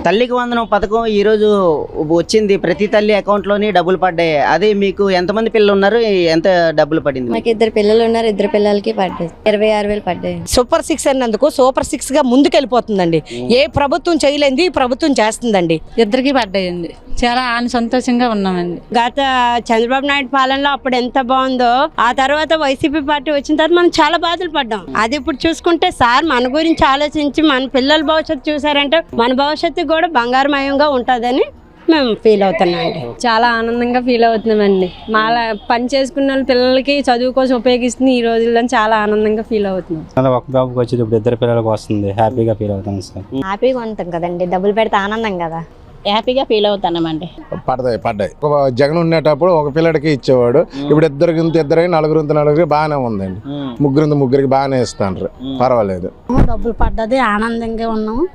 తల్లికి వందనం పథకం ఈరోజు వచ్చింది, ప్రతి తల్లి అకౌంట్లోని డబ్బులు పడ్డాయి. అదే మీకు ఎంతమంది పిల్లలు ఉన్నారు, ఎంత డబ్బులు పడింది? మాకు 2 పిల్లలు ఉన్నారు, 2 పిల్లలకి పడ్డాయి, 26,000 పడ్డాయి. సూపర్ 6 అన్నందుకు సూపర్ 6 గా ముందుకెళ్ళిపోతుందండి. ఏ ప్రభుత్వం చేయలేంది ఈ ప్రభుత్వం చేస్తుందండి. ఇద్దరికి పడ్డాయండి. చాలా సంతోషంగా ఉన్నామండి. గత చంద్రబాబు నాయుడు పాలనలో అప్పుడు ఎంత బాగుందో, ఆ తర్వాత వైసీపీ పార్టీ వచ్చిన తర్వాత మనం చాలా బాధలు పడ్డాం. అది ఇప్పుడు చూసుకుంటే సార్ మన గురించి ఆలోచించి మన పిల్లల భవిష్యత్తు చూసారంటే మన భవిష్యత్తు కూడా బంగారమయంగా ఉంటుందని మేము ఫీల్ అవుతున్నామండి. చాలా ఆనందంగా ఫీల్ అవుతున్నామండి. మా పని చేసుకున్న వాళ్ళ పిల్లలకి చదువు కోసం ఉపయోగిస్తుంది ఈ రోజుల్లో చాలా ఆనందంగా ఫీల్ అవుతున్నాం. ఒక బాబుకి వచ్చేది ఇప్పుడు 2 పిల్లలకు వస్తుంది, హ్యాపీగా ఫీల్ అవుతాం సార్. హ్యాపీగా ఉంటాం కదండి, డబ్బులు పెడితే ఆనందం కదా. హ్యాపీగా ఫీల్ అవుతున్నామండి. పడ్డాయి. జగన్ ఉండేటప్పుడు ఒక పిల్లడికి ఇచ్చేవాడు, ఇప్పుడు ఇద్దరికి నలుగురికి బాగానే ఉందండి. ముగ్గురికి బాగానే ఇస్తాండ్రు, పర్వాలేదు. డబ్బులు పడ్డది, ఆనందంగా ఉన్నాము.